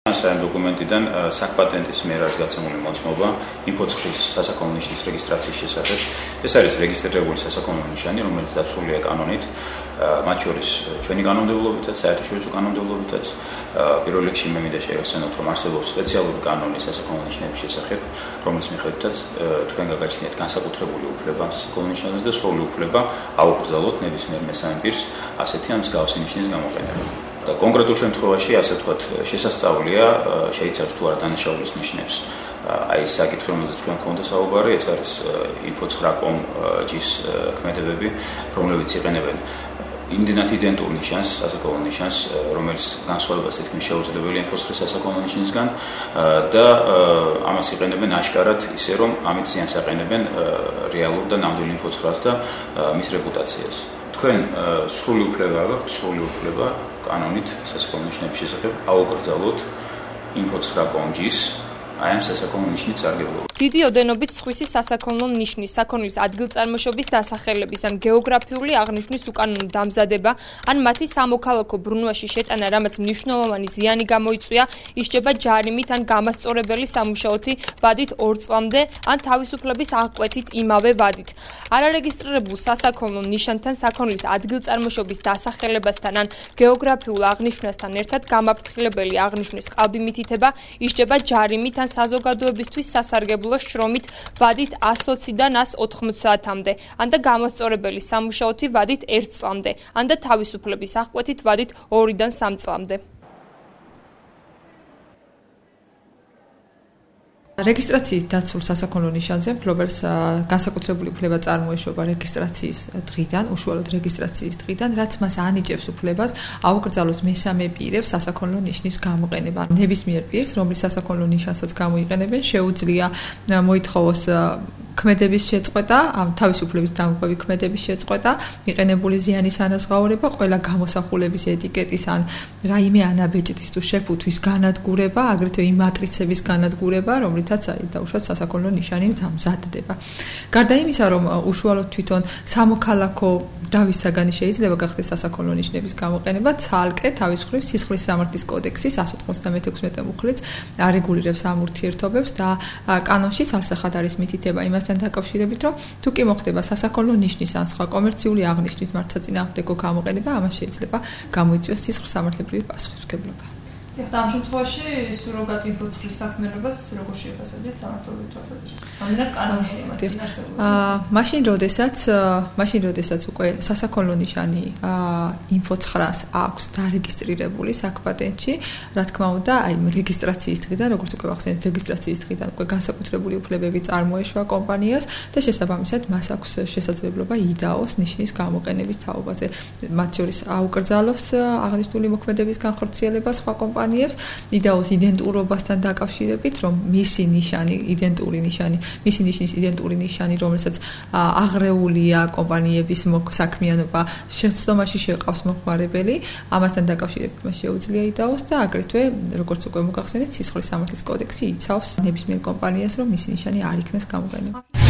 Საერთო დოკუმენტიდან საკპატენტის მიერ არის გაცემული მოწმობა ინფოცხრის სასაქონლო ნიშნის რეგისტრაციის შესახებ. ეს არის რეგისტრირებული სასაქონლო ნიშანი, რომელიც დაცულია კანონით, მათ შორის ჩვენი კანონმდებლობითაც, საერთაშორისო კანონმდებლობითაც. პირველ რიგში მე მინდა შევეხსენოთ, რომ არსებობს სპეციალური კანონი სასაქონლო ნიშნების შესახებ, რომლის მიხედვითაც თქვენ გაგაჩნიათ განსაკუთრებული უფლება სასაქონლო ნიშნებზე და სრული უფლება აუკრძალოთ ნებისმიერ მესამე პირს ასეთი ან მსგავსი ნიშნის გამოყენება. Კონკრეტულ შემთხვევაში, ასე ვთქვათ, შესასწავლია შეიცავს თუ არა დანაშაულის ნიშნებს. Აი ეს საკითხი, რომელზეც თქვენ გქონდა საუბარი, ეს არის info9.com-ის ქმედებები, რომლებიც იყენებენ იმდენად იდენტურ ნიშანს, სასაქონლო ნიშანს, რომელიც განსხვავებას თითქმის შეუძლებელია info9-ის სასაქონლო ნიშნისგან და ამას იყენებენ აშკარად ისე, რომ ამით ზიანს აყენებენ რეალურ და ნამდვილ info9-ს და მის რეპუტაციას. თქვენ სრული უფლება გაქვთ, სრული უფლება კანონით სასაქონლო ნიშნების შესახებ აუკრძალოთ info9.com-ის აი ამ სასაქონლო ნიშნის სარგებლობა. დიდი ოდენობით სხვისი სასაქონლო ნიშნის, საქონლის ადგილწარმოშობის დასახელების ან გეოგრაფიული აღნიშვნის უკანონო დამზადება, ან მათი სამოქალაქო ბრუნვაში შეტანა, რამაც მნიშვნელოვანი ზიანი გამოიწვია, ისჯება ჯარიმით ან გამასწორებელი სამუშაოთი ვადით 2 წლამდე, ან თავისუფლების აღკვეთით იმავე ვადით. არარეგისტრირებულ სასაქონლო ნიშანთან საქონლის ადგილწარმოშობის დასახელებასთან ან გეოგრაფიულ აღნიშვნასთან ერთად გამაფრთხილებელი აღნიშვნის ყალბი მითითება, ისჯება ჯარიმით ან საზოგადოებისთვის სასარგებლო შრომით ვადით 120-დან 180 საათამდე, ან და გამასწორებელი სამუშაოთი ვადით 1 წლამდე, ან და თავისუფლების აღკვეთით ვადით 2-დან 3 წლამდე. რეგისტრაციის დაცულ სასაქონლო ნიშანზე მფლობელს განსაკუთრებული უფლება წარმოეშვება რეგისტრაციის დღიდან, უშუალოდ რეგისტრაციის დღიდან, რაც მას ანიჭებს უფლებას აუკრძალოს მესამე პირებს სასაქონლო ნიშნის გამოყენება. ნებისმიერ პირს, რომლის სასაქონლო ნიშანსაც გამოიყენებენ, შეუძლია მოითხოვოს ქმედების შეწყვეტა, თავისუფლების დამკვევი ქმედების შეწყვეტა, მიყენებული ზიანის ანაზღაურება, ყველა გამოსახულების ეტიკეტის ან რაიმე ანაბეჭდის თუ შეფუთვის განადგურება, აგრეთვე იმ მატრიცების განადგურება, რომლითაც დაუშვათ სასაქონლო ნიშანი დამზადდება. გარდა იმისა, რომ უშუალოდ თვითონ სამოქალაქო დავის საგანი შეიძლება გახდეს სასაქონლო ნიშნების გამოყენება, ცალკე თავის მხრივ სისხლის სამართლის კოდექსის 196 მუხლიც არეგულირებს ამ ურთიერთობებს და კანონშიც არსახად არის მითითება იმასთან დაკავშირებით, რომ თუ კი მოხდება სასაქონლო ნიშნის ან სხვა კომერციული აღნიშვნის მართლსაწინააღმდეგო გამოყენება, ამას შეიძლება გამოიწვიოს სისხლის სამართლებრივი პასუხისმგებლობა. და ამ შემთხვევაში სუროგატ info9-ის საქმიანობას როგორ შეფასებთ სამართლებრივი თვალსაზრისით? ამერად კანონიერი მაშინ როდესაც უკვე სასაქონლო ნიშანი info9-ს აქვს დარეგისტრირებული საკპატენტში, რა თქმა უნდა, აი რეგისტრაციის დღიდან, როგორც უკვე ვახსენეთ, რეგისტრაციის დღიდან უკვე განსაკუთრებული უფლებები წარმოეშვა კომპანიას და შესაბამისად მას აქვს შესაძლებლობა იდაოს ნიშნის გამოყენების თაობაზე. მათ შორის აუკრძალოს აღნიშნული მოქმედების განხორციელება სხვა კომპანიებს, იდაოს იდენტურობასთან დაკავშირებით, რომ მისი ნიშნის იდენტური ნიშანი, რომელსაც აღრეულია კომპანიების საქმიანობა, შეცდომაში შეყავს მოხმარებელი, ამასთან დაკავშირებით მას შეუძლია იდაოს და აგრეთვე, როგორც უკვე მოგახსენეთ, სისხლის სამართლის კოდექსი იცავს ნებისმიერ კომპანიას, რომ მისი ნიშანი არ იქნას გამოყენება.